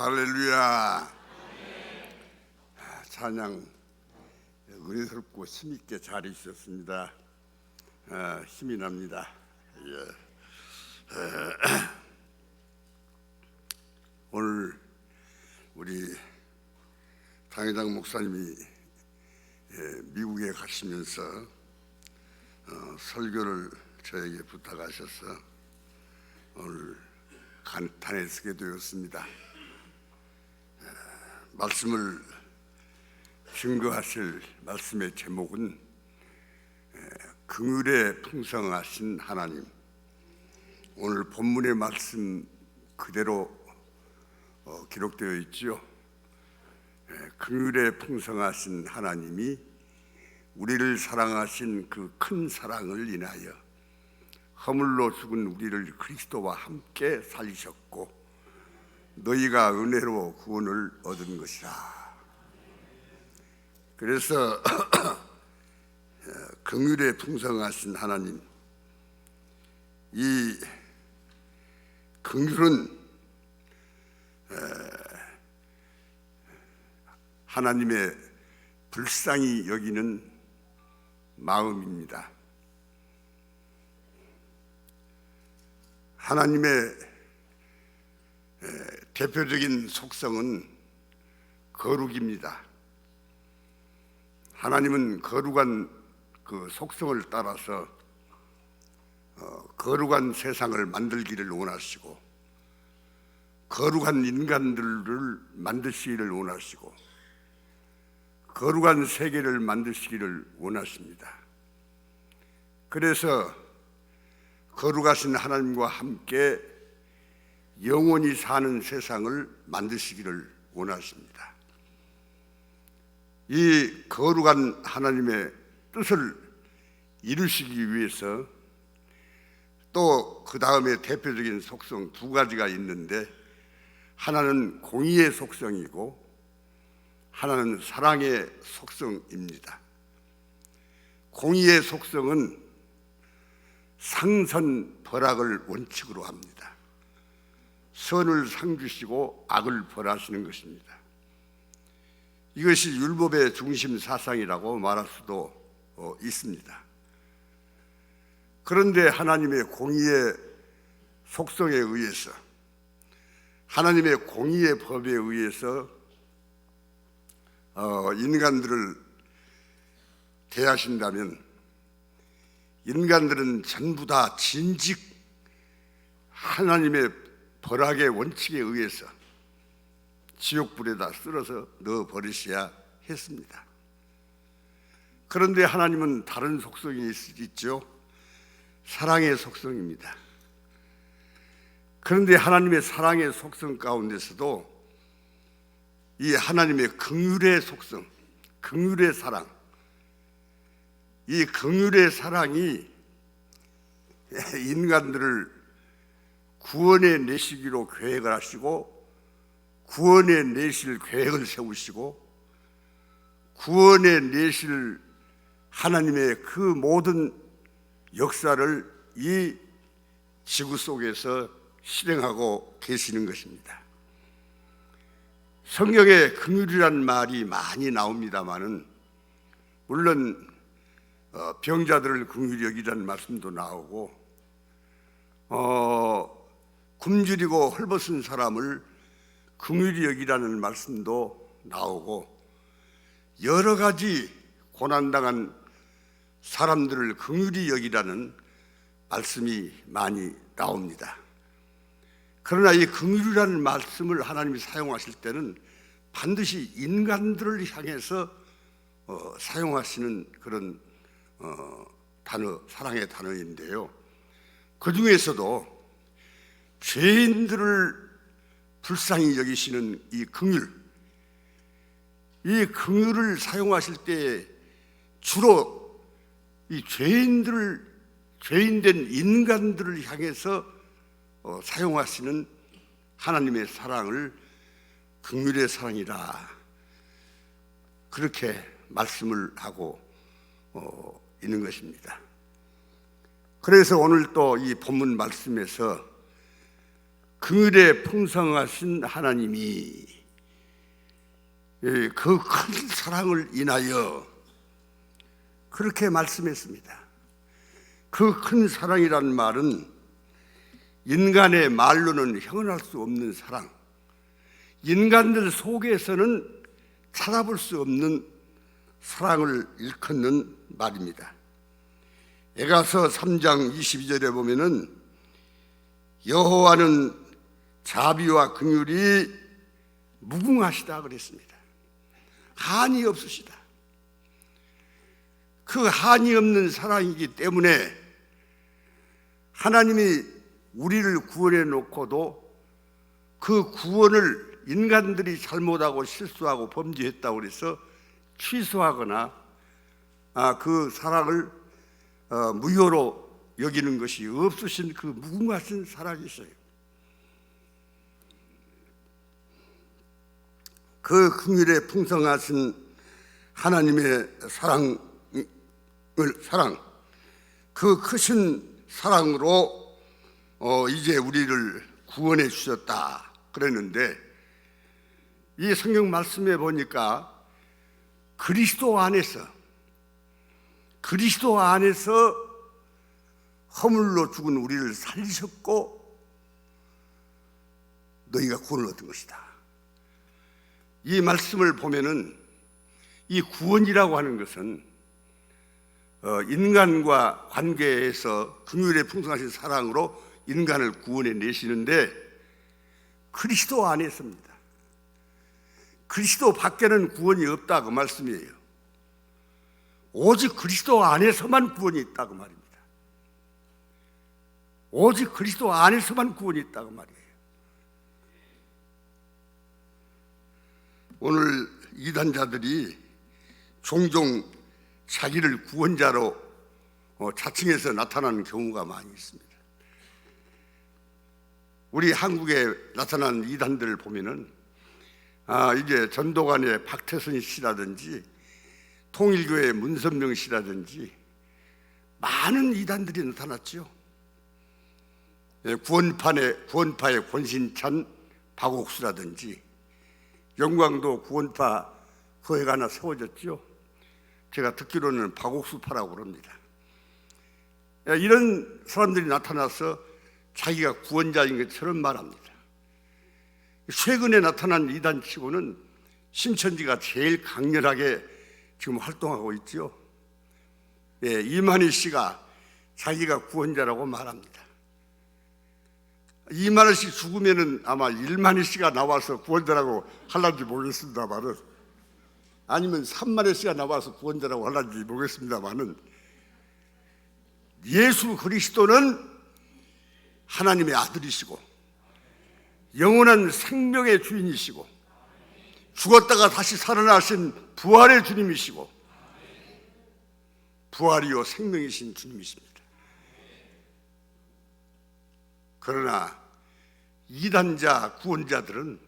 할렐루야. 찬양 은혜스럽고 힘있게 잘 있었습니다. 힘이 납니다. 오늘 우리 당회장 목사님이 미국에 가시면서 설교를 저에게 부탁하셔서 오늘 간단히 쓰게 되었습니다. 말씀을 증거하실 말씀의 제목은 긍휼에 풍성하신 하나님. 오늘 본문의 말씀 그대로 기록되어 있지요. 긍휼에 풍성하신 하나님이 우리를 사랑하신 그 큰 사랑을 인하여 허물로 죽은 우리를 그리스도와 함께 살리셨고 너희가 은혜로 구원을 얻은 것이라. 그래서 긍휼에 풍성하신 하나님, 이 긍휼은 하나님의 불쌍히 여기는 마음입니다. 하나님의 대표적인 속성은 거룩입니다. 하나님은 거룩한 그 속성을 따라서 거룩한 세상을 만들기를 원하시고 거룩한 인간들을 만드시기를 원하시고 거룩한 세계를 만드시기를 원하십니다. 그래서 거룩하신 하나님과 함께 영원히 사는 세상을 만드시기를 원하십니다. 이 거룩한 하나님의 뜻을 이루시기 위해서 또 그 다음에 대표적인 속성 두 가지가 있는데, 하나는 공의의 속성이고 하나는 사랑의 속성입니다. 공의의 속성은 상선벌악을 원칙으로 합니다. 선을 상주시고 악을 벌하시는 것입니다. 이것이 율법의 중심 사상이라고 말할 수도 있습니다. 그런데 하나님의 공의의 속성에 의해서, 하나님의 공의의 법에 의해서 인간들을 대하신다면 인간들은 전부 다 진직 하나님의 벌악의 원칙에 의해서 지옥불에다 쓸어서 넣어버리셔야 했습니다. 그런데 하나님은 다른 속성이 있죠. 사랑의 속성입니다. 그런데 하나님의 사랑의 속성 가운데서도 이 하나님의 긍휼의 속성, 긍휼의 사랑, 이 긍휼의 사랑이 인간들을 구원에 내시기로 계획을 하시고 구원에 내실 계획을 세우시고 구원에 내실 하나님의 그 모든 역사를 이 지구 속에서 실행하고 계시는 것입니다. 성경에 긍휼이라는 말이 많이 나옵니다마는, 물론 병자들을 긍휼히 여기라는 말씀도 나오고 굶주리고 헐벗은 사람을 긍휼히 여기라는 말씀도 나오고 여러 가지 고난당한 사람들을 긍휼히 여기라는 말씀이 많이 나옵니다. 그러나 이 긍휼이라는 말씀을 하나님이 사용하실 때는 반드시 인간들을 향해서 사용하시는 그런 단어, 사랑의 단어인데요, 그 중에서도 죄인들을 불쌍히 여기시는 이 긍휼, 이 긍휼을 사용하실 때 주로 이 죄인된 인간들을 향해서 사용하시는 하나님의 사랑을 긍휼의 사랑이라 그렇게 말씀을 하고 있는 것입니다. 그래서 오늘 또 이 본문 말씀에서 긍휼에 풍성하신 하나님이 그 큰 사랑을 인하여 그렇게 말씀했습니다. 그 큰 사랑이란 말은 인간의 말로는 형언할 수 없는 사랑, 인간들 속에서는 찾아볼 수 없는 사랑을 일컫는 말입니다. 에가서 3장 22절에 보면은 여호와는 자비와 긍휼이 무궁하시다 그랬습니다. 한이 없으시다. 그 한이 없는 사랑이기 때문에 하나님이 우리를 구원해 놓고도 그 구원을 인간들이 잘못하고 실수하고 범죄했다고 그래서 취소하거나 그 사랑을 무효로 여기는 것이 없으신 그 무궁하신 사랑이셔요. 그 긍휼에 풍성하신 하나님의 사랑, 그 크신 사랑으로 이제 우리를 구원해 주셨다 그랬는데, 이 성경 말씀에 보니까 그리스도 안에서 허물로 죽은 우리를 살리셨고 너희가 구원을 얻은 것이다. 이 말씀을 보면은 이 구원이라고 하는 것은 인간과 관계에서 긍휼에 풍성하신 사랑으로 인간을 구원해 내시는데 그리스도 안에서입니다. 그리스도 밖에는 구원이 없다 그 말씀이에요. 오직 그리스도 안에서만 구원이 있다 그 말입니다. 오직 그리스도 안에서만 구원이 있다 그 말이에요. 오늘 이단자들이 종종 자기를 구원자로 자칭해서 나타나는 경우가 많이 있습니다. 우리 한국에 나타난 이단들을 보면은 이제 전도관의 박태선 씨라든지 통일교의 문선명 씨라든지 많은 이단들이 나타났죠. 구원파의 권신찬 박옥수라든지 영광도 구원파 교회가 하나 세워졌죠. 제가 듣기로는 박옥수파라고 그럽니다. 이런 사람들이 나타나서 자기가 구원자인 것처럼 말합니다. 최근에 나타난 이단치고는 신천지가 제일 강렬하게 지금 활동하고 있죠. 이만희 씨가 자기가 구원자라고 말합니다. 이만희 씨 죽으면은 아마 일만희 씨가 나와서 구원자라고 할란지 모르겠습니다만은, 아니면 3만희 씨가 나와서 구원자라고 할란지 모르겠습니다만은, 예수 그리스도는 하나님의 아들이시고 영원한 생명의 주인이시고 죽었다가 다시 살아나신 부활의 주님이시고 부활이요 생명이신 주님이십니다. 그러나 이단자 구원자들은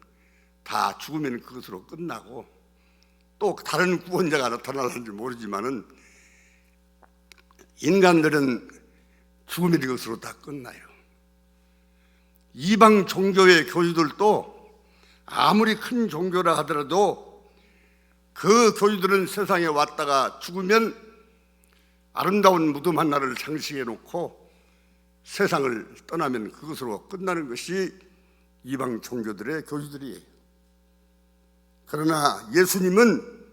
다 죽으면 그것으로 끝나고 또 다른 구원자가 나타날는지 모르지만은 인간들은 죽으면 이것으로 다 끝나요. 이방 종교의 교주들도 아무리 큰 종교라 하더라도 그 교주들은 세상에 왔다가 죽으면 아름다운 무덤 하나를 장식해 놓고 세상을 떠나면 그것으로 끝나는 것이 이방 종교들의 교주들이에요. 그러나 예수님은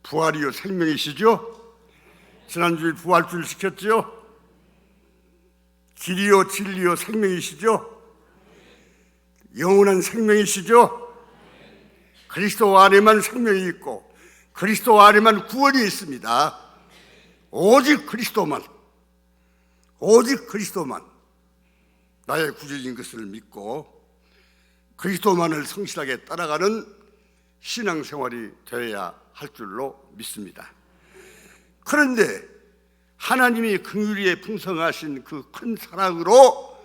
부활이요 생명이시죠. 지난주에 부활주일 시켰죠. 길이요 진리요 생명이시죠. 영원한 생명이시죠. 그리스도 안에만 생명이 있고 그리스도 안에만 구원이 있습니다. 오직 그리스도만 나의 구주인 것을 믿고 그리스도만을 성실하게 따라가는 신앙생활이 되어야 할 줄로 믿습니다. 그런데 하나님이 긍휼에 풍성하신 그 큰 사랑으로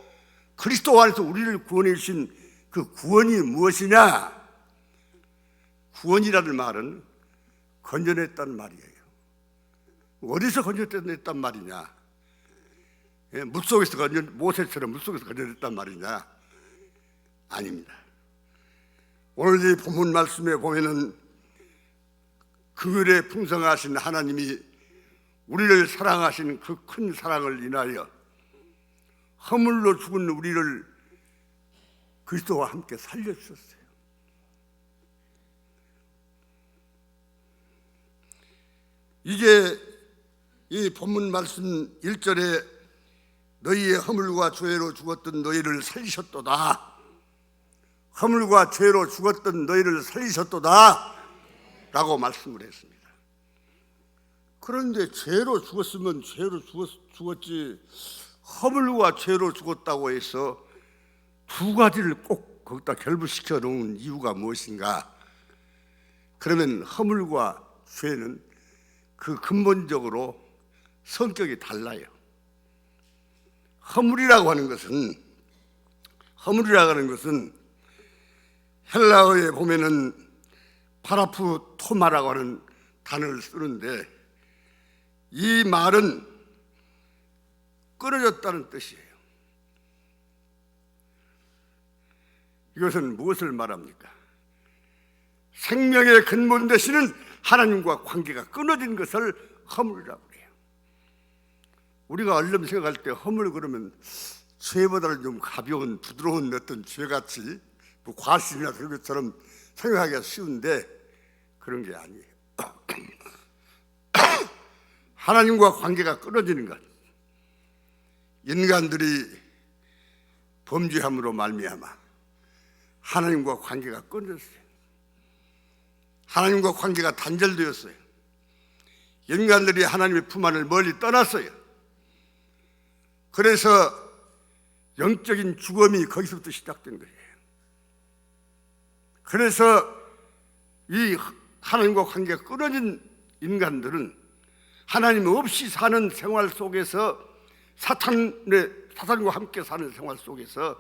그리스도 안에서 우리를 구원해 주신 그 구원이 무엇이냐? 구원이라는 말은 건져냈다는 말이에요. 어디서 건져냈단 말이냐? 물속에서 모세처럼 물속에서 건져냈단 말이냐? 아닙니다. 오늘 이 본문 말씀에 보면은 긍휼에 풍성하신 하나님이 우리를 사랑하신 그 큰 사랑을 인하여 허물로 죽은 우리를 그리스도와 함께 살려주셨어요. 이게 이 본문 말씀 1절에 너희의 허물과 죄로 죽었던 너희를 살리셨도다, 허물과 죄로 죽었던 너희를 살리셨도다 라고 말씀을 했습니다. 그런데 죄로 죽었으면 죄로 죽었지, 허물과 죄로 죽었다고 해서 두 가지를 꼭 거기다 결부시켜 놓은 이유가 무엇인가? 그러면 허물과 죄는 그 근본적으로 성격이 달라요. 허물이라고 하는 것은 헬라어에 보면은 파라프토마라고 하는 단어를 쓰는데, 이 말은 끊어졌다는 뜻이에요. 이것은 무엇을 말합니까? 생명의 근본 되시는 하나님과 관계가 끊어진 것을 허물이라고 해요. 우리가 얼른 생각할 때 허물 그러면 죄보다는 좀 가벼운 부드러운 어떤 죄같이 뭐 과실이나 그런 것처럼 생각하기가 쉬운데 그런 게 아니에요. 하나님과 관계가 끊어지는 것, 인간들이 범죄함으로 말미암아 하나님과 관계가 끊어졌어요. 하나님과 관계가 단절되었어요. 인간들이 하나님의 품 안을 멀리 떠났어요. 그래서 영적인 죽음이 거기서부터 시작된 거예요. 그래서 이 하나님과 관계가 끊어진 인간들은 하나님 없이 사는 생활 속에서 사탄과 함께 사는 생활 속에서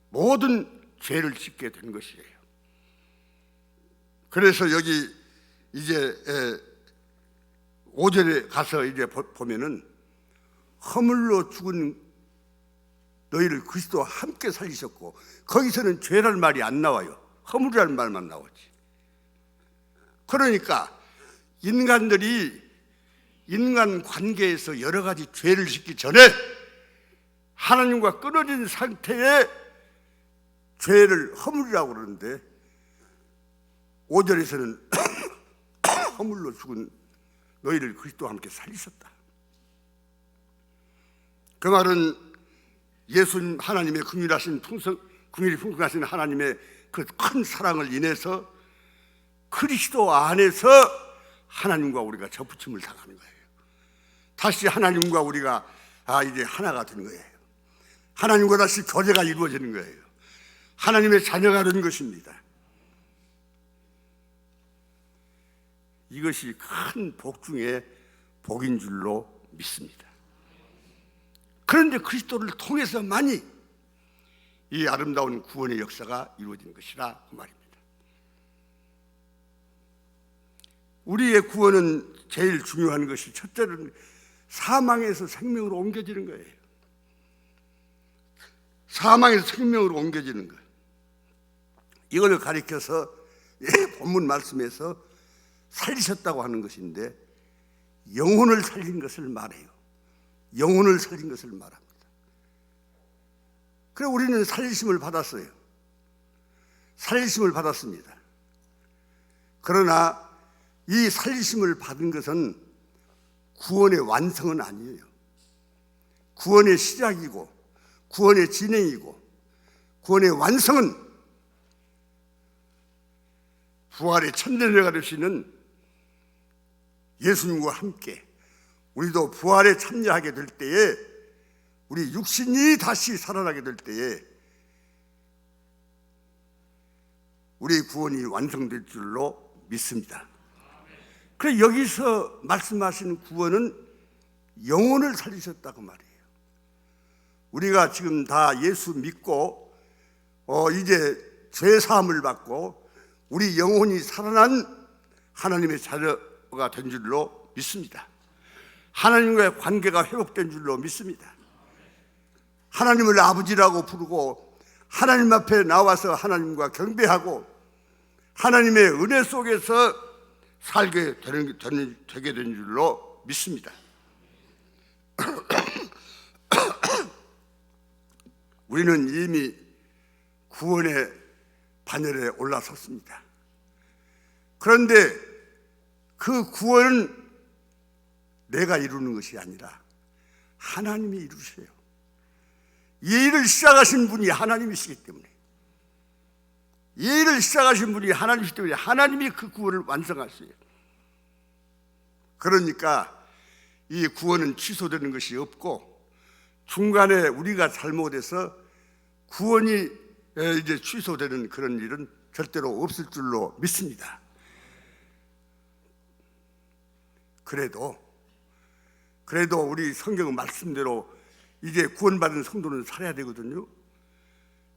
모든 죄를 짓게 된 것이에요. 그래서 여기 이제 5절에 가서 이제 보면은 허물로 죽은 너희를 그리스도와 함께 살리셨고, 거기서는 죄라는 말이 안 나와요. 허물이라는 말만 나오지. 그러니까 인간들이 인간 관계에서 여러 가지 죄를 짓기 전에 하나님과 끊어진 상태의 죄를 허물이라고 그러는데, 5절에서는 허물로 죽은 너희를 그리스도와 함께 살리셨다. 그 말은 예수님 하나님의 긍휼이 풍성하신 하나님의 그 큰 사랑을 인해서 그리스도 안에서 하나님과 우리가 접붙임을 당하는 거예요. 다시 하나님과 우리가 이제 하나가 된 거예요. 하나님과 다시 교제가 이루어지는 거예요. 하나님의 자녀가 된 것입니다. 이것이 큰 복 중에 복인 줄로 믿습니다. 그런데 그리스도를 통해서만이 이 아름다운 구원의 역사가 이루어진 것이라 그 말입니다. 우리의 구원은 제일 중요한 것이, 첫째는 사망에서 생명으로 옮겨지는 거예요. 사망에서 생명으로 옮겨지는 것. 이걸 가리켜서 본문 말씀에서 살리셨다고 하는 것인데, 영혼을 살린 것을 말해요. 영혼을 살린 것을 말합니다. 그래, 우리는 살리심을 받았어요. 살리심을 받았습니다. 그러나 이 살리심을 받은 것은 구원의 완성은 아니에요. 구원의 시작이고 구원의 진행이고, 구원의 완성은 부활의 참전자가 되시는 예수님과 함께 우리도 부활에 참여하게 될 때에, 우리 육신이 다시 살아나게 될 때에 우리 구원이 완성될 줄로 믿습니다. 그래, 여기서 말씀하시는 구원은 영혼을 살리셨다고 말이에요. 우리가 지금 다 예수 믿고 이제 죄 사함을 받고 우리 영혼이 살아난 하나님의 자녀가 된 줄로 믿습니다. 하나님과의 관계가 회복된 줄로 믿습니다. 하나님을 아버지라고 부르고 하나님 앞에 나와서 하나님과 경배하고 하나님의 은혜 속에서 살게 되게 된 줄로 믿습니다. 우리는 이미 구원의 반열에 올라섰습니다. 그런데 그 구원은 내가 이루는 것이 아니라 하나님이 이루세요. 이 일을 시작하신 분이 하나님이시기 때문에, 이 일을 시작하신 분이 하나님이시기 때문에 하나님이 그 구원을 완성하세요. 그러니까 이 구원은 취소되는 것이 없고, 중간에 우리가 잘못해서 구원이 이제 취소되는 그런 일은 절대로 없을 줄로 믿습니다. 그래도 우리 성경 말씀대로 이제 구원받은 성도는 살아야 되거든요.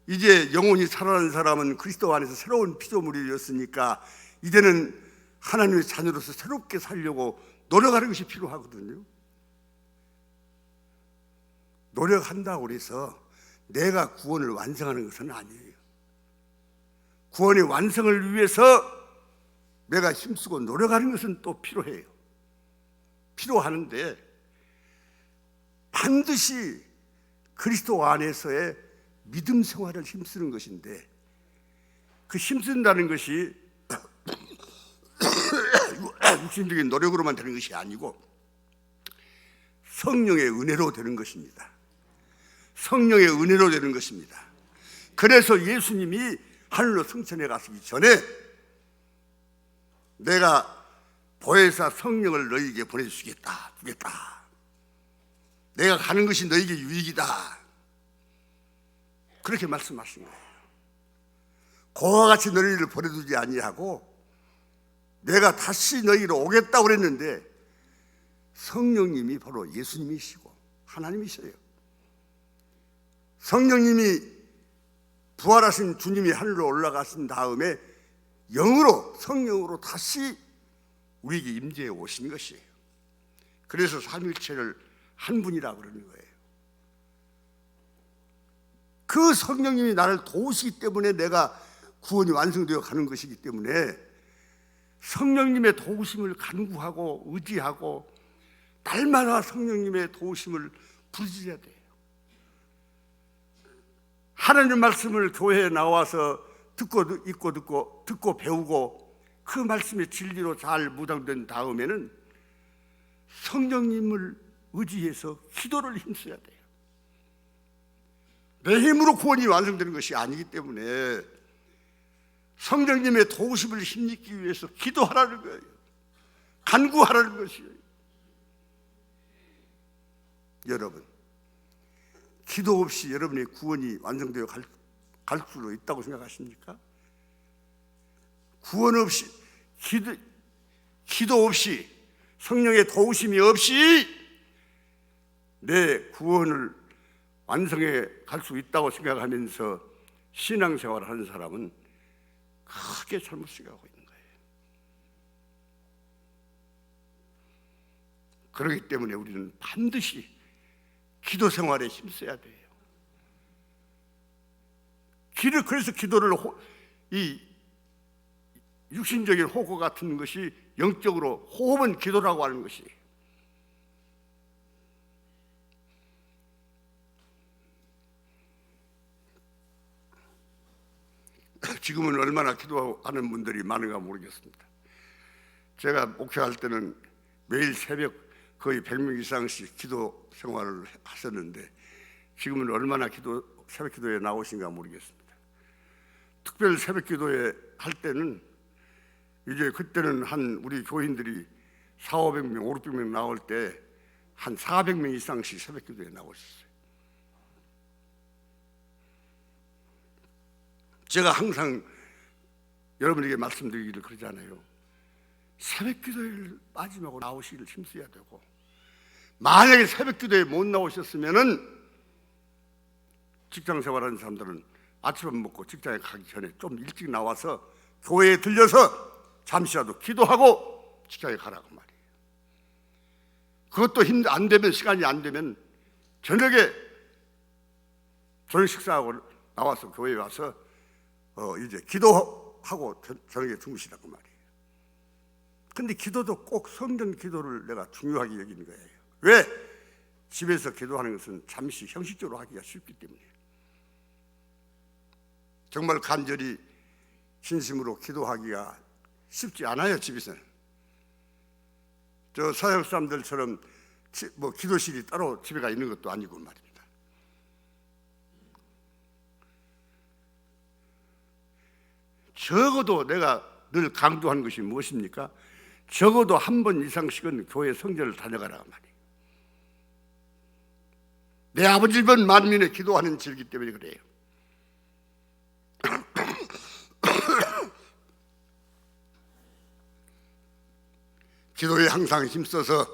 이제 영혼이 살아난 사람은 그리스도 안에서 새로운 피조물이었으니까 이제는 하나님의 자녀로서 새롭게 살려고 노력하는 것이 필요하거든요. 노력한다고 해서 내가 구원을 완성하는 것은 아니에요. 구원의 완성을 위해서 내가 힘쓰고 노력하는 것은 또 필요해요. 필요하는데 반드시 그리스도 안에서의 믿음 생활을 힘쓰는 것인데, 그 힘쓴다는 것이 육신적인 노력으로만 되는 것이 아니고 성령의 은혜로 되는 것입니다. 성령의 은혜로 되는 것입니다. 그래서 예수님이 하늘로 승천해 가시기 전에 내가 보혜사 성령을 너희에게 보내주겠다, 주겠다. 내가 가는 것이 너희에게 유익이다. 그렇게 말씀하신 거예요. 그와 같이 너희를 보내두지 아니하고 내가 다시 너희로 오겠다고 그랬는데, 성령님이 바로 예수님이시고 하나님이셔요. 성령님이 부활하신 주님이 하늘로 올라가신 다음에 영으로, 성령으로 다시 우리에게 임재해 오신 것이에요. 그래서 삼위일체를 한 분이라고 그러는 거예요. 그 성령님이 나를 도우시기 때문에 내가 구원이 완성되어 가는 것이기 때문에 성령님의 도우심을 간구하고 의지하고 날마다 성령님의 도우심을 부르짖어야 돼요. 하나님 말씀을 교회에 나와서 듣고 배우고 그 말씀의 진리로 잘 묻어된 다음에는 성령님을 의지해서 기도를 힘써야 돼요. 내 힘으로 구원이 완성되는 것이 아니기 때문에 성령님의 도우심을 힘입기 위해서 기도하라는 거예요. 간구하라는 것이에요. 여러분, 기도 없이 여러분의 구원이 완성되어 갈 수 있다고 생각하십니까? 구원 없이, 기도 없이, 성령의 도우심이 없이 내 구원을 완성해 갈 수 있다고 생각하면서 신앙생활을 하는 사람은 크게 잘못 생각하고 있는 거예요. 그렇기 때문에 우리는 반드시 기도 생활에 힘써야 돼요. 그래서 기도를 이 육신적인 호흡 같은 것이 영적으로 호흡은 기도라고 하는 것이에요. 지금은 얼마나 기도하는 분들이 많은가 모르겠습니다. 제가 목회할 때는 매일 새벽 거의 100명 이상씩 기도 생활을 하셨는데 지금은 얼마나 새벽 기도에 나오신가 모르겠습니다. 특별 새벽 기도에 할 때는 이제 그때는 한 우리 교인들이 400~500명, 500명 나올 때 한 400명 이상씩 새벽 기도에 나오셨어요. 제가 항상 여러분에게 말씀드리기를 그러잖아요. 새벽 기도에 마지막으로 나오시기를 힘써야 되고, 만약에 새벽 기도에 못 나오셨으면은 직장 생활하는 사람들은 아침밥 먹고 직장에 가기 전에 좀 일찍 나와서 교회에 들려서 잠시라도 기도하고 직장에 가라고 말이에요. 그것도 안 되면, 시간이 안 되면 저녁에 저녁 식사하고 나와서 교회에 와서 이제 기도하고 저녁에 주무시라고 말이에요. 근데 기도도 꼭 성전 기도를 내가 중요하게 여기는 거예요. 왜? 집에서 기도하는 것은 잠시 형식적으로 하기가 쉽기 때문에. 정말 간절히 진심으로 기도하기가 쉽지 않아요, 집에서는. 저 서양 사람들처럼 뭐 기도실이 따로 집에가 있는 것도 아니고 말입니다. 적어도 내가 늘 강조하는 것이 무엇입니까? 적어도 한 번 이상씩은 교회 성전을 다녀가라 말이에요. 내 아버지 집은 만민의 기도하는 집이기 때문에 그래요. 기도에 항상 힘써서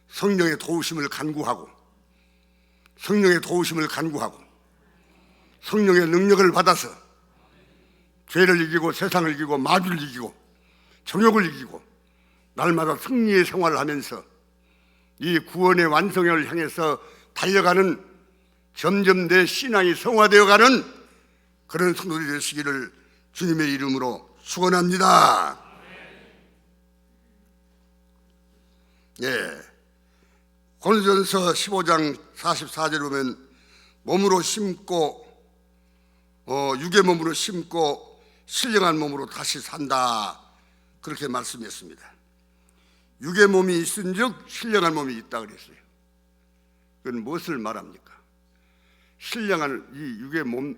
성령의 도우심을 간구하고 성령의 능력을 받아서 죄를 이기고 세상을 이기고 마귀를 이기고 정욕을 이기고 날마다 승리의 생활을 하면서 이 구원의 완성을 향해서 달려가는, 점점 내 신앙이 성화되어가는 그런 성도들이 되시기를 주님의 이름으로 축원합니다. 예, 고린도전서 15장 44절에 보면 몸으로 심고 육의 몸으로 심고 신령한 몸으로 다시 산다, 그렇게 말씀했습니다. 육의 몸이 있은즉 신령한 몸이 있다 그랬어요. 그건 무엇을 말합니까? 신령한 이 육의 몸이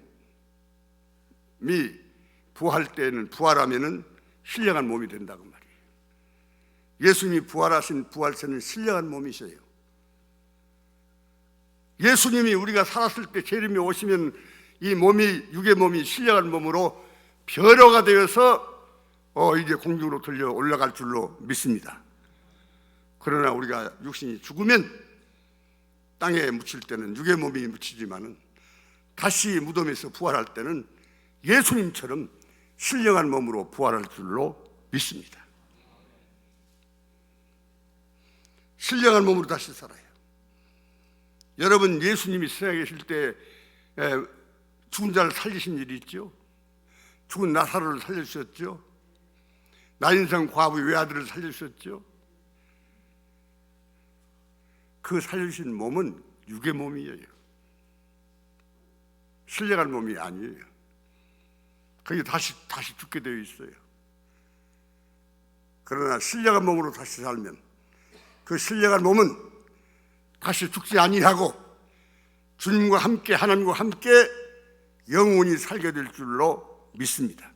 부활하면은 신령한 몸이 된다고 말이에요. 예수님이 부활하신 부활체는 신령한 몸이셔요. 예수님이 우리가 살았을 때 재림이 오시면 이 몸이, 육의 몸이 신령한 몸으로 벼려가 되어서 이제 공중으로 들려 올라갈 줄로 믿습니다. 그러나 우리가 육신이 죽으면 땅에 묻힐 때는 육의 몸이 묻히지만은 다시 무덤에서 부활할 때는 예수님처럼 신령한 몸으로 부활할 줄로 믿습니다. 신령한 몸으로 다시 살아요. 여러분, 예수님이 세상에 계실 때 죽은 자를 살리신 일이 있죠. 죽은 나사로를 살려주셨죠. 나인성 과부의 외아들을 살려주셨죠. 그 살려주신 몸은 육의 몸이에요. 신령한 몸이 아니에요. 그게 다시 죽게 되어 있어요. 그러나 신령한 몸으로 다시 살면 그 신령한 몸은 다시 죽지 아니하고 주님과 함께, 하나님과 함께 영원히 살게 될 줄로 믿습니다.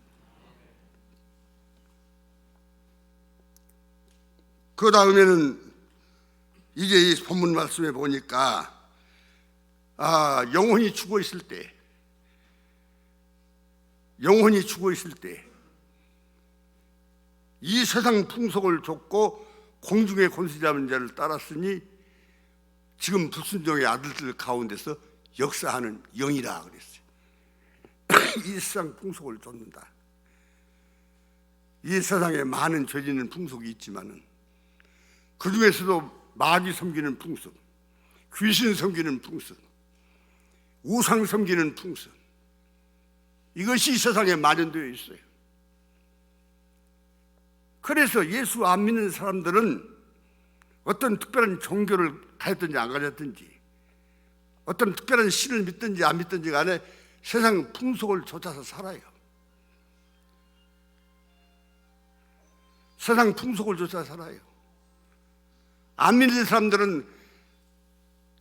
그 다음에는 이제 이 본문 말씀에 보니까 영혼이 죽어 있을 때 이 세상 풍속을 좇고 공중의 권세 잡은 자를 따랐으니 지금 불순종의 아들들 가운데서 역사하는 영이라 그랬어요. 이 세상 풍속을 좇는다. 이 세상에 많은 죄 짓는 풍속이 있지만은 그 중에서도 마귀 섬기는 풍습, 귀신 섬기는 풍습, 우상 섬기는 풍습, 이것이 세상에 만연되어 있어요. 그래서 예수 안 믿는 사람들은 어떤 특별한 종교를 가졌든지 안 가졌든지, 어떤 특별한 신을 믿든지 안 믿든지 간에 세상 풍속을 좇아서 살아요. 세상 풍속을 좇아 살아요. 안 믿는 사람들은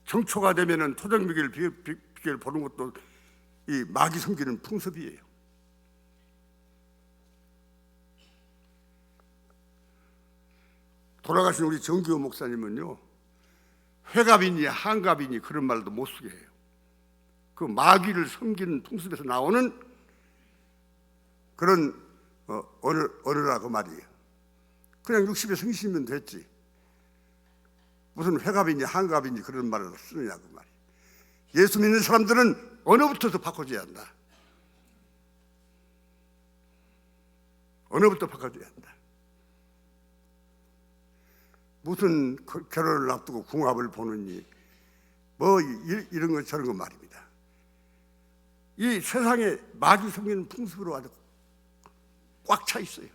정초가 되면은 토종미기를 비결 보는 것도 이 마귀 섬기는 풍습이에요. 돌아가신 우리 정규호 목사님은요, 회갑이니 한갑이니 그런 말도 못 쓰게 해요. 그 마귀를 섬기는 풍습에서 나오는 그런 언어라고 말이에요. 그냥 60에 성신이면 됐지. 무슨 회갑이니 한갑이니 그런 말을 쓰느냐고 말이에요. 예수 믿는 사람들은 언어부터도 바꿔줘야 한다. 언어부터 바꿔줘야 한다. 무슨 결혼을 앞두고 궁합을 보느니 뭐 이런 거 저런 거 말입니다. 이 세상에 마귀 섬기는 풍습으로 아주 꽉 차 있어요.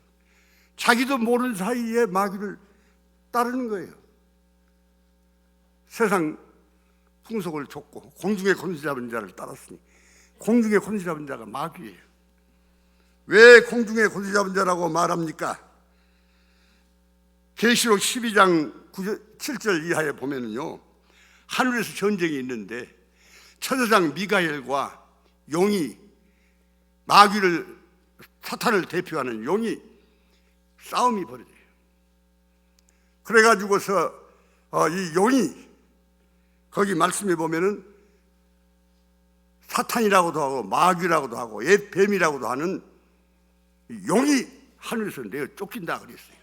자기도 모르는 사이에 마귀를 따르는 거예요. 세상 풍속을 좇고 공중에 권세 잡은 자를 따랐으니 공중에 권세 잡은 자가 마귀예요. 왜 공중에 권세 잡은 자라고 말합니까? 계시록 12장 7절 이하에 보면은요, 하늘에서 전쟁이 있는데 천사장 미가엘과 용이, 마귀를, 사탄을 대표하는 용이 싸움이 벌어져요. 그래가지고서 이 용이, 거기 말씀에 보면은 사탄이라고도 하고 마귀라고도 하고 옛 뱀이라고도 하는 용이 하늘에서 내어 쫓긴다 그랬어요.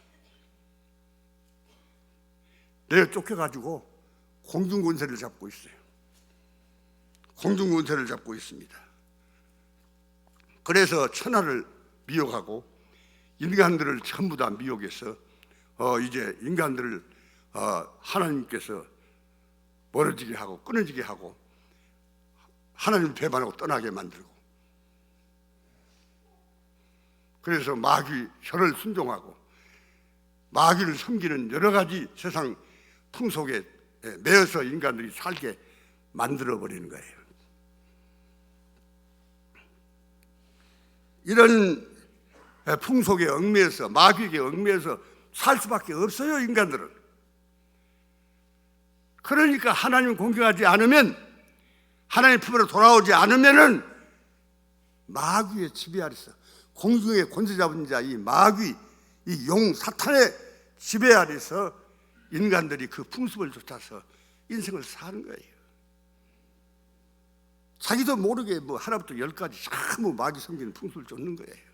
내어 쫓겨가지고 공중 권세를 잡고 있어요. 공중 권세를 잡고 있습니다. 그래서 천하를 미혹하고 인간들을 전부 다 미혹해서 이제 인간들을 하나님께서 멀어지게 하고 끊어지게 하고 하나님 배반하고 떠나게 만들고, 그래서 마귀 혀를 순종하고 마귀를 섬기는 여러 가지 세상 풍속에 매여서 인간들이 살게 만들어버리는 거예요. 이런 풍속에 얽매여서, 마귀에게 얽매여서 살 수밖에 없어요, 인간들은. 그러니까 하나님 공경하지 않으면, 하나님 품으로 돌아오지 않으면은 마귀의 지배 아래서, 공중에 권세 잡은 자 이 마귀, 이 용 사탄의 지배 아래서 인간들이 그 풍습을 쫓아서 인생을 사는 거예요. 자기도 모르게 뭐 하나부터 열까지 전부 마귀 섬기는 풍습을 쫓는 거예요.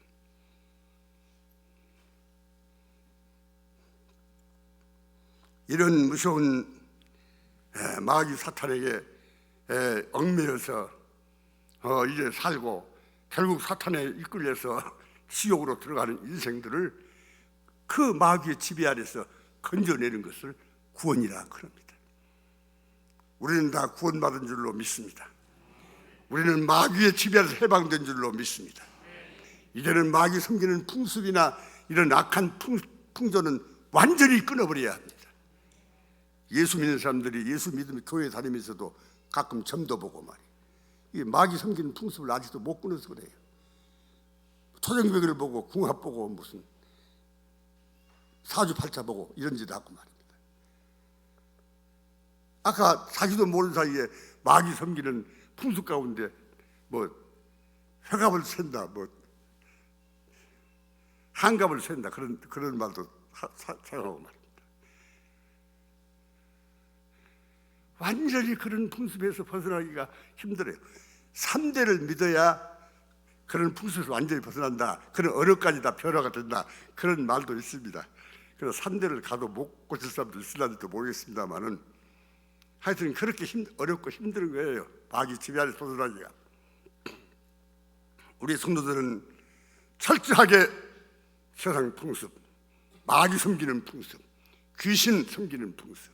이런 무서운 마귀 사탄에게 얽매여서 이제 살고 결국 사탄에 이끌려서 지옥으로 들어가는 인생들을 그 마귀의 지배 아래서 건져내는 것을 구원이라 그럽니다. 우리는 다 구원받은 줄로 믿습니다. 우리는 마귀의 지배에서 해방된 줄로 믿습니다. 이제는 마귀 섬기는 풍습이나 이런 악한 풍조는 완전히 끊어버려야 합니다. 예수 믿는 사람들이 예수 믿으면 교회 다니면서도 가끔 점도 보고 말이에요. 이 마귀 섬기는 풍습을 아직도 못 끊어서 그래요. 초정벽을 보고 궁합 보고 무슨 사주팔자 보고 이런 짓 하고 말입니다. 아까 자기도 모르는 사이에 마귀 섬기는 풍습 가운데 뭐 혈갑을 샌다, 뭐 한갑을 샌다, 그런 말도 사용하고 말입니다. 완전히 그런 풍습에서 벗어나기가 힘들어요. 3대를 믿어야 그런 풍습에서 완전히 벗어난다, 그런 어려까지 다 변화가 된다, 그런 말도 있습니다. 그래서 3대를 가도 못 고칠 사람도 있을지도 모르겠습니다만은 하여튼 그렇게 어렵고 힘든 거예요, 마귀 지배 아래 벗어나기가. 우리 성도들은 철저하게 세상 풍습, 마귀 섬기는 풍습, 귀신 섬기는 풍습,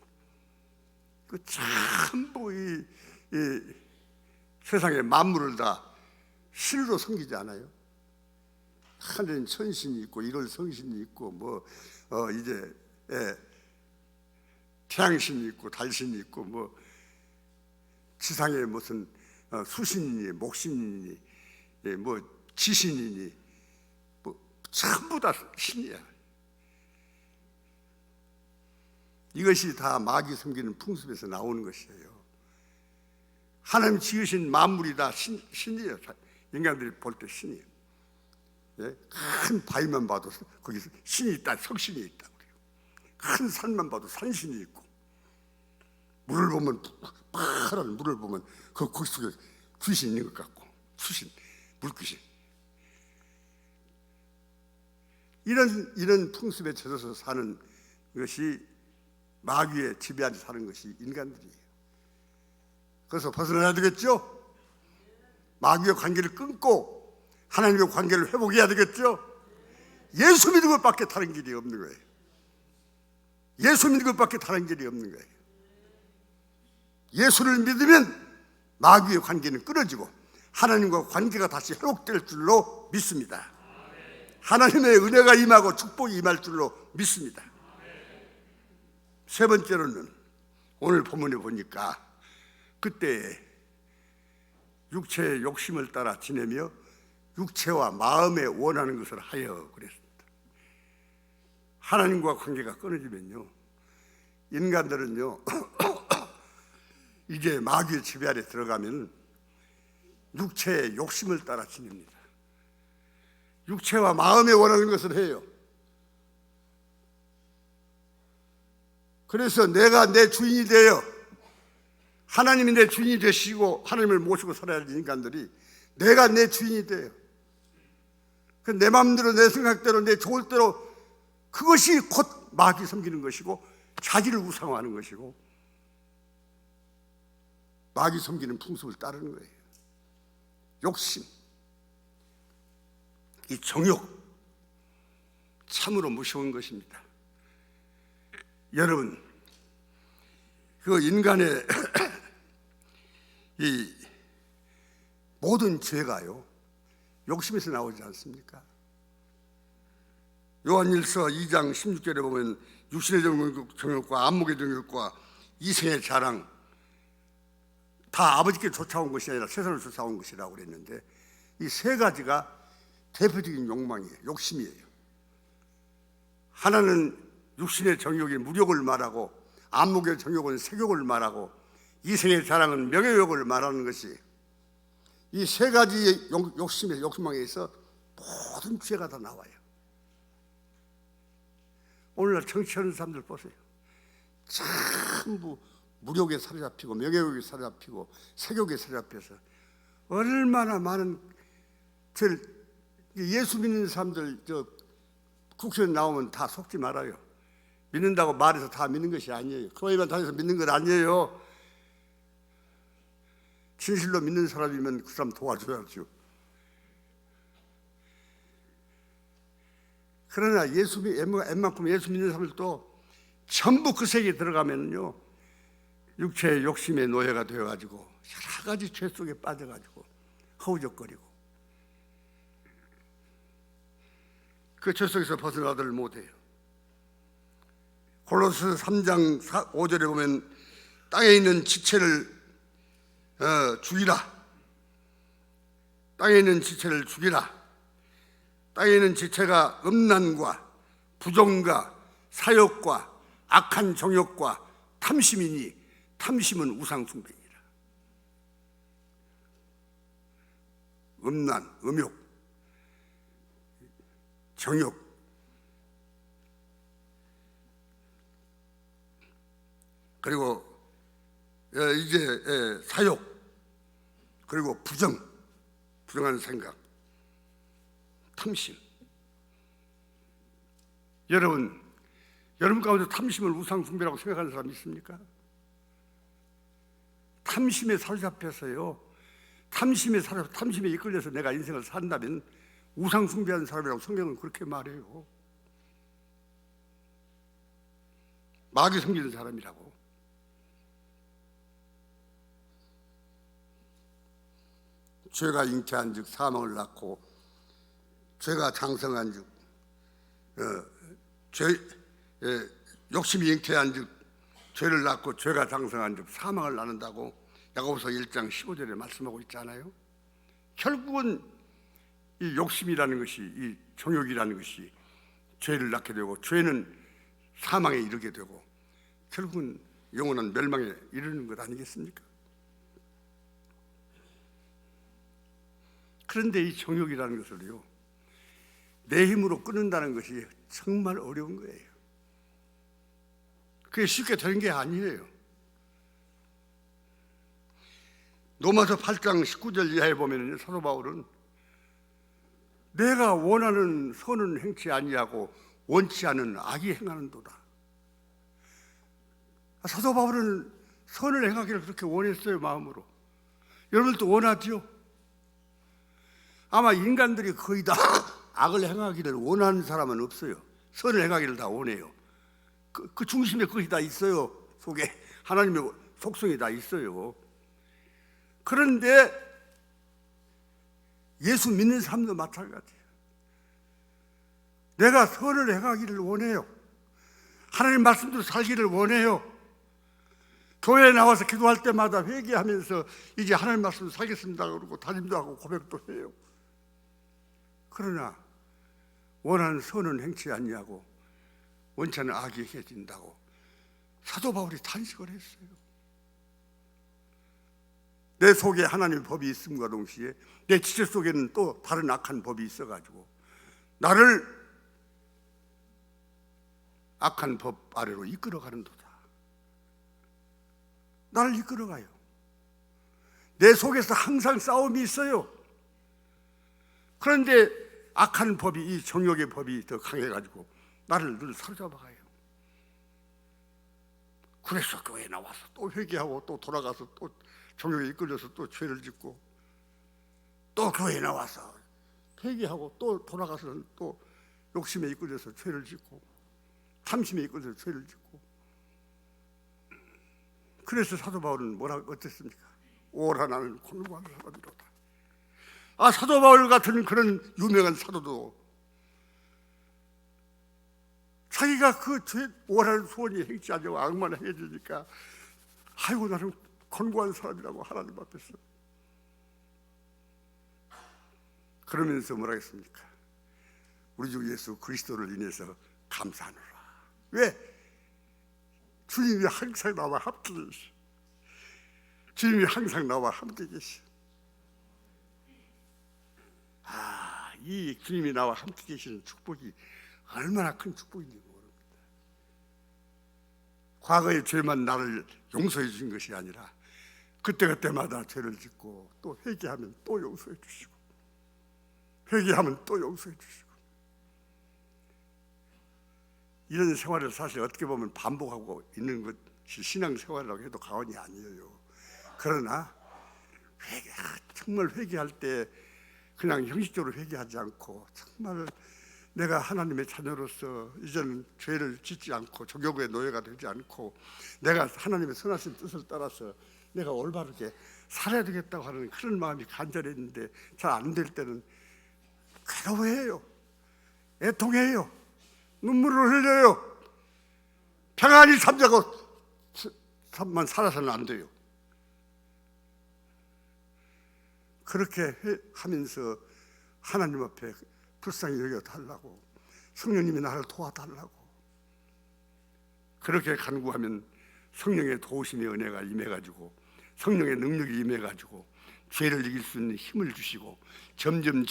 그 전부 이 세상의 만물을 다 신으로 섬기지 않아요? 하늘엔 천신이 있고 일월 성신이 있고 뭐 이제 태양신이 있고 달신이 있고 뭐 지상에 무슨 수신이니 목신이니 뭐 지신이니 뭐 전부 다 신이야. 이것이 다 마귀 섬기는 풍습에서 나오는 것이에요. 하나님 지으신 만물이 다 신이에요. 인간들이 볼 때 신이에요. 예? 큰 바위만 봐도 거기 신이 있다, 석신이 있다 그래요. 큰 산만 봐도 산신이 있고, 물을 보면 파란 물을 보면 그 속에 귀신 있는 것 같고, 수신, 물귀신. 이런 풍습에 젖어서 사는 것이 마귀의 지배 아래 사는 것이 인간들이에요. 그래서 벗어나야 되겠죠? 마귀의 관계를 끊고 하나님의 관계를 회복해야 되겠죠? 예수 믿는 것밖에 다른 길이 없는 거예요. 예수 믿는 것밖에 다른 길이 없는 거예요. 예수를 믿으면 마귀의 관계는 끊어지고 하나님과 관계가 다시 회복될 줄로 믿습니다. 하나님의 은혜가 임하고 축복이 임할 줄로 믿습니다. 세 번째로는 오늘 본문에 보니까 그때 육체의 욕심을 따라 지내며 육체와 마음에 원하는 것을 하여 그랬습니다. 하나님과 관계가 끊어지면요, 인간들은요 이제 마귀의 지배 아래 들어가면 육체의 욕심을 따라 지냅니다. 육체와 마음에 원하는 것을 해요. 그래서 내가 내 주인이 되어 하나님이 내 주인이 되시고 하나님을 모시고 살아야 할 인간들이 내가 내 주인이 돼요. 내 마음대로 내 생각대로 내 좋을 대로, 그것이 곧 마귀 섬기는 것이고 자기를 우상화하는 것이고 마귀 섬기는 풍습을 따르는 거예요. 욕심, 이 정욕, 참으로 무서운 것입니다. 여러분, 그 인간의 이 모든 죄가요 욕심에서 나오지 않습니까? 요한일서 2장 16절에 보면 육신의 정욕과 안목의 정욕과 이생의 자랑, 다 아버지께 쫓아온 것이 아니라 세상을 쫓아온 것이라고 그랬는데, 이 세 가지가 대표적인 욕망이에요. 욕심이에요. 하나는 육신의 정욕이 무욕을 말하고, 안목의 정욕은 색욕을 말하고, 이생의 자랑은 명예욕을 말하는 것이, 이 세 가지의 욕심의 욕망에서 모든 죄가 다 나와요. 오늘날 정치하는 사람들 보세요. 전부 무욕에 사로잡히고 명예욕에 사로잡히고 색욕에 사로잡혀서 얼마나 많은 예수 믿는 사람들 국회에 나오면 다 속지 말아요. 믿는다고 말해서 다 믿는 것이 아니에요. 교회만 다녀서 믿는 건 아니에요. 진실로 믿는 사람이면 그 사람 도와줘야죠. 그러나 웬만큼 예수 믿는 사람들도 전부 그 세계에 들어가면요 육체의 욕심의 노예가 되어가지고 여러 가지 죄 속에 빠져가지고 허우적거리고 그 죄 속에서 벗어나지를 못해요. 골로새 3장 5절에 보면 땅에 있는 지체를 죽이라. 땅에 있는 지체를 죽이라. 땅에 있는 지체가 음란과 부정과 사욕과 악한 정욕과 탐심이니 탐심은 우상숭배이니라. 음란, 음욕, 정욕, 그리고 이제 사욕, 그리고 부정한 생각, 탐심. 여러분 가운데 탐심을 우상숭배라고 생각하는 사람 있습니까? 탐심에 사로잡혀서요, 탐심에 이끌려서 내가 인생을 산다면 우상숭배하는 사람이라고 성경은 그렇게 말해요. 마귀 섬기는 사람이라고. 죄가 잉태한 즉 사망을 낳고, 죄가 장성한 즉 욕심이 잉태한 즉 죄를 낳고, 죄가 장성한 즉 사망을 낳는다고 야고보서 1장 15절에 말씀하고 있잖아요. 결국은 이 욕심이라는 것이, 이 정욕이라는 것이 죄를 낳게 되고, 죄는 사망에 이르게 되고, 결국은 영원한 멸망에 이르는 것 아니겠습니까? 그런데 이 정욕이라는 것을요, 내 힘으로 끊는다는 것이 정말 어려운 거예요. 그게 쉽게 되는 게 아니에요. 로마서 8장 19절 이하에 보면 사도 바울은 내가 원하는 선은 행치 아니하고 원치 않은 악이 행하는도다. 사도 바울은 선을 행하기를 그렇게 원했어요, 마음으로. 여러분들도 원하죠? 아마 인간들이 거의 다 악을 행하기를 원하는 사람은 없어요. 선을 행하기를 다 원해요. 그 중심에 그것이 다 있어요. 속에 하나님의 속성이 다 있어요. 그런데 예수 믿는 사람도 마찬가지예요. 내가 선을 행하기를 원해요. 하나님 말씀대로 살기를 원해요. 교회에 나와서 기도할 때마다 회개하면서 이제 하나님 말씀을 살겠습니다 그러고 다짐도 하고 고백도 해요. 그러나 원하는 선은 행치 않냐고, 원치 않은 악이 행해진다고 사도 바울이 탄식을 했어요. 내 속에 하나님의 법이 있음과 동시에 내 지체 속에는 또 다른 악한 법이 있어가지고 나를 악한 법 아래로 이끌어가는 도다. 나를 이끌어가요. 내 속에서 항상 싸움이 있어요. 그런데 악한 법이, 이 정욕의 법이 더 강해가지고 나를 늘 사로잡아가요. 그래서 교회에 나와서 또 회개하고 또 돌아가서 또 정욕에 이끌려서 또 죄를 짓고, 또 교회에 나와서 회개하고 또 돌아가서 또 욕심에 이끌려서 죄를 짓고, 탐심에 이끌려서 죄를 짓고. 그래서 사도 바울은 뭐라고 어땠습니까? 오라 나는 곤고한 사람이로다. 아, 사도 바울 같은 그런 유명한 사도도 자기가 그 죄 오라는 소원이 행치 않냐고 악만 행해지니까 아이고 나는 곤고한 사람이라고 하나님 앞에서 그러면서 뭐라 했습니까? 우리 주 예수 그리스도를 인해서 감사하노라. 왜? 주님이 항상 나와 함께 계시. 주님이 항상 나와 함께 계시. 아, 이 주님이 나와 함께 계시는 축복이 얼마나 큰 축복인지 모릅니다. 과거의 죄만 나를 용서해 주신 것이 아니라 그때그때마다 죄를 짓고 또 회개하면 또 용서해 주시고, 회개하면 또 용서해 주시고, 이런 생활을 사실 어떻게 보면 반복하고 있는 것이 신앙생활이라고 해도 과언이 아니에요. 그러나 정말 회개할 때 그냥 형식적으로 회개하지 않고 정말 내가 하나님의 자녀로서 이제는 죄를 짓지 않고 정욕의 노예가 되지 않고 내가 하나님의 선하신 뜻을 따라서 내가 올바르게 살아야 되겠다고 하는 그런 마음이 간절했는데 잘 안 될 때는 괴로워해요. 애통해요. 눈물을 흘려요. 평안히 살자고 만 살아서는 안 돼요. 그렇게 하면서 하나님 앞에 불쌍히 여겨달라고, 성령님이 나를 도와달라고 그렇게 간구하면 성령의 도우심의 은혜가 임해가지고, 성령의 능력이 임해가지고 죄를 이길 수 있는 힘을 주시고 점점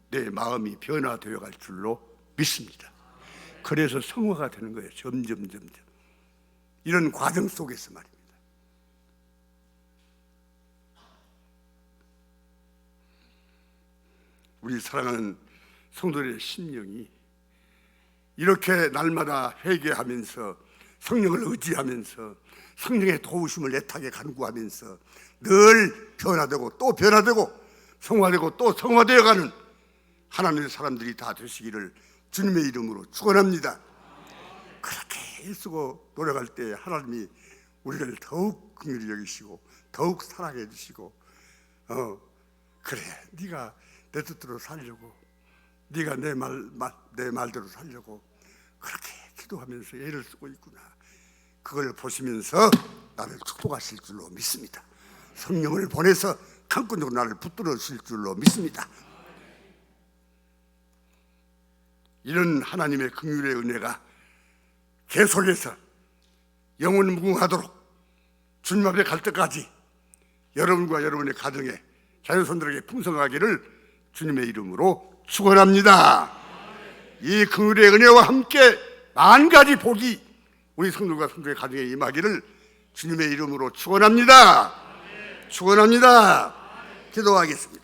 내 마음이 변화되어 갈 줄로 믿습니다. 그래서 성화가 되는 거예요. 점점 이런 과정 속에서 말입니다. 우리 사랑하는 성도들의 심령이 이렇게 날마다 회개하면서 성령을 의지하면서 성령의 도우심을 애타게 간구하면서 늘 변화되고 또 변화되고 성화되고 또 성화되어가는 하나님의 사람들이 다 되시기를 주님의 이름으로 축원합니다. 그렇게 애쓰고 노력할 때 하나님이 우리를 더욱 긍휼히 여기시고 더욱 사랑해 주시고, 그래 네가 내 뜻대로 살려고, 네가 내 말대로 살려고 그렇게 기도하면서 애를 쓰고 있구나. 그걸 보시면서 나를 축복하실 줄로 믿습니다. 성령을 보내서 강권으로 나를 붙들어 주실 줄로 믿습니다. 이런 하나님의 긍휼의 은혜가 계속해서 영원 무궁하도록 주님 앞에 갈 때까지 여러분과 여러분의 가정에 자녀손들에게 풍성하기를 주님의 이름으로 축원합니다. 이 긍휼의 은혜와 함께 만 가지 복이 우리 성도들과 성도의 가정에 임하기를 주님의 이름으로 축원합니다. 축원합니다. 기도하겠습니다.